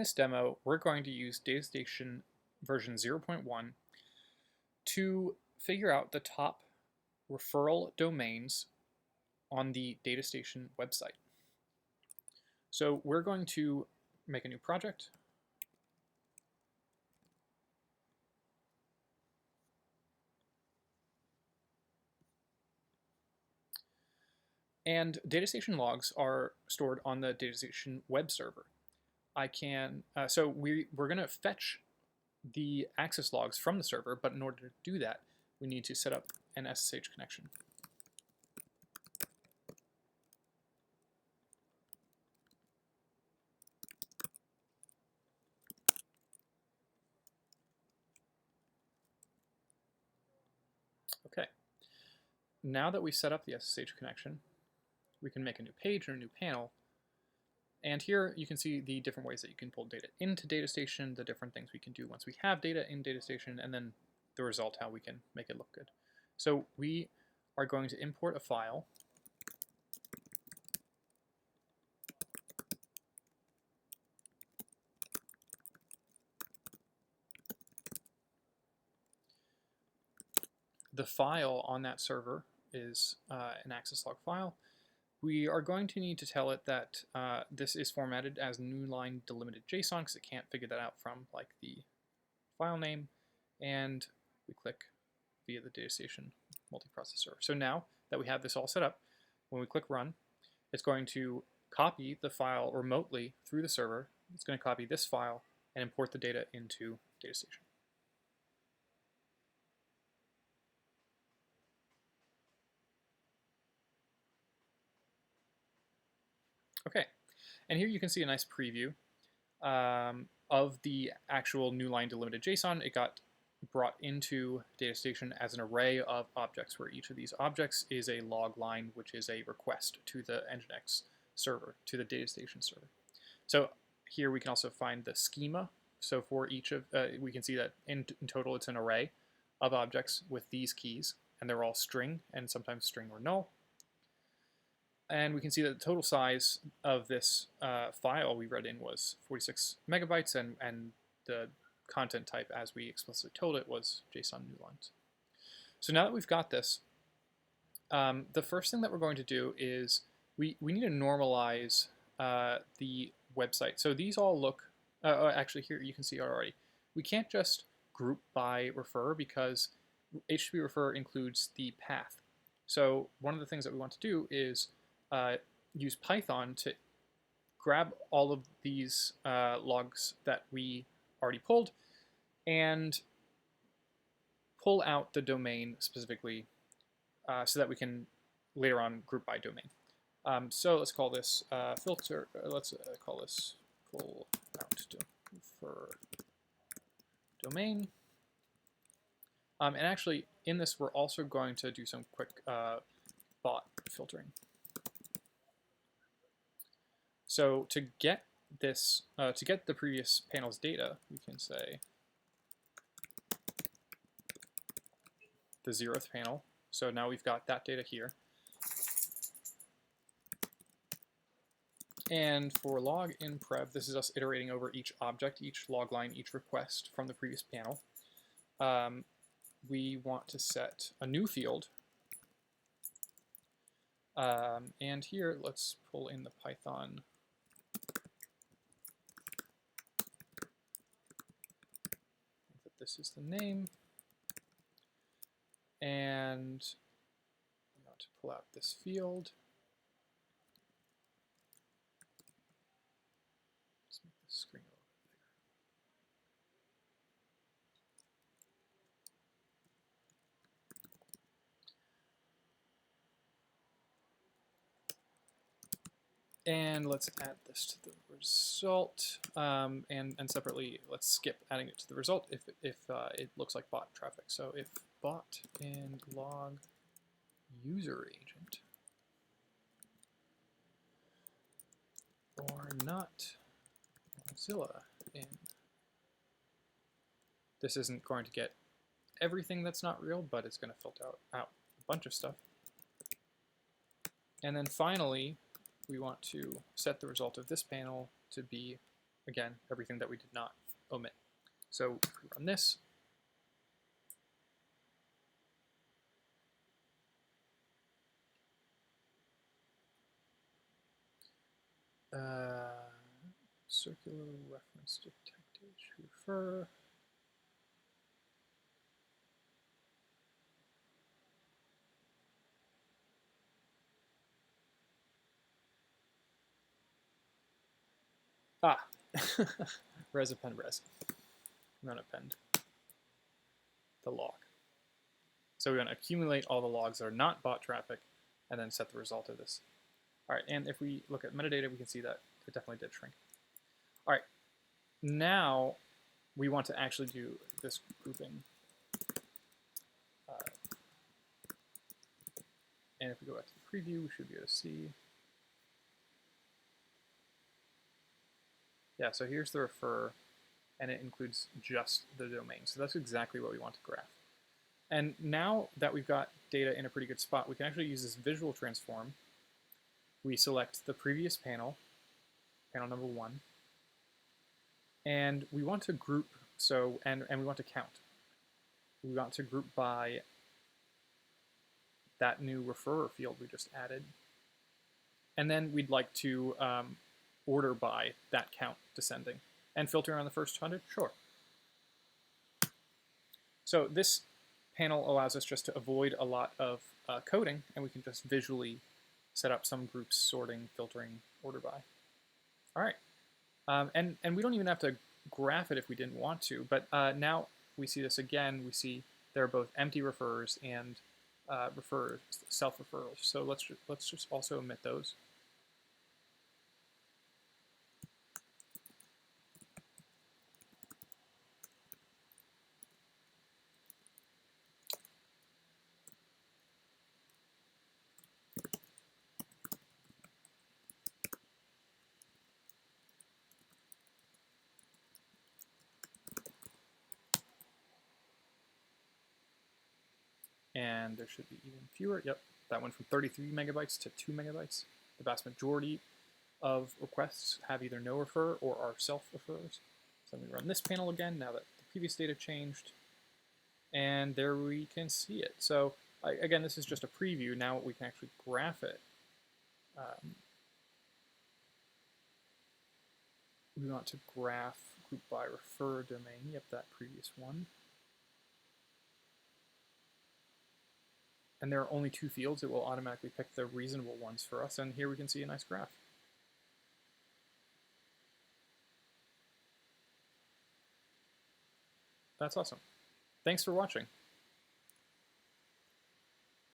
this demo, we're going to use DataStation version 0.1 to figure out the top referral domains on the DataStation website. So we're going to make a new project. And DataStation logs are stored on the DataStation web server. We're going to fetch the access logs from the server, but in order to do that, we need to set up an SSH connection. Okay. Now that we've set up the SSH connection, we can make a new page or a new panel. And here you can see the different ways that you can pull data into DataStation, the different things we can do once we have data in DataStation, and then the result, how we can make it look good. So we are going to import a file. The file on that server is an access log file. We are going to need to tell it that this is formatted as new line delimited JSON because it can't figure that out from like the file name, and we click via the DataStation multiprocessor. So now that we have this all set up, when we click run, it's going to copy the file remotely through the server. It's going to copy this file and import the data into DataStation. Okay, and here you can see a nice preview of the actual new line delimited JSON. It got brought into DataStation as an array of objects, where each of these objects is a log line, which is a request to the Nginx server, to the DataStation server. So here we can also find the schema. So for each of, we can see that in total it's an array of objects with these keys, and they're all string, and sometimes string or null. And we can see that the total size of this file we read in was 46 megabytes, and the content type, as we explicitly told it, was JSON new lines. So now that we've got this, the first thing that we're going to do is we need to normalize the website. So these all look, actually here you can see already, we can't just group by refer because HTTP refer includes the path. So one of the things that we want to do is use Python to grab all of these logs that we already pulled and pull out the domain specifically so that we can later on group by domain. So let's call this filter, let's call this pull out for domain. And actually in this we're also going to do some quick bot filtering. So to get this, to get the previous panel's data, we can say the 0th panel. So now we've got that data here. And for log in prev, this is us iterating over each object, each log line, each request from the previous panel. We want to set a new field. And here, let's pull in the Python this is the name, and we want to pull out this field. Let's make the screen a little bit bigger. And let's add this to the result, and separately, let's skip adding it to the result if it looks like bot traffic. So if bot and log user agent or not Mozilla in. This isn't going to get everything that's not real, but it's going to filter out a bunch of stuff. And then finally, we want to set the result of this panel to be again, everything that we did not omit. So if we run this, circular reference detected refer. Ah, res append res. I'm going to append the log. So we're going to accumulate all the logs that are not bot traffic and then set the result of this. All right, and if we look at metadata, we can see that it definitely did shrink. All right, now we want to actually do this grouping. And if we go back to the preview, we should be able to see. Yeah, so here's the refer, and it includes just the domain. So that's exactly what we want to graph. And now that we've got data in a pretty good spot, we can actually use this visual transform. We select the previous panel, panel number 1, and we want to group, so, and we want to count. We want to group by that new referrer field we just added. And then we'd like to order by that count descending. And filter on the first 100? Sure. So this panel allows us just to avoid a lot of coding, and we can just visually set up some groups, sorting, filtering, order by. All right. And we don't even have to graph it if we didn't want to, but now we see this again. We see there are both empty referrers and referrers, self-referrals. So let's just also omit those. And there should be even fewer. Yep, that went from 33 megabytes to 2 megabytes. The vast majority of requests have either no refer or are self-referrers. So let me run this panel again now that the previous data changed. And there we can see it. So again, this is just a preview. Now we can actually graph it. We want to graph group by refer domain. Yep, that previous one. And there are only 2 fields. It will automatically pick the reasonable ones for us. And here we can see a nice graph. That's awesome. Thanks for watching.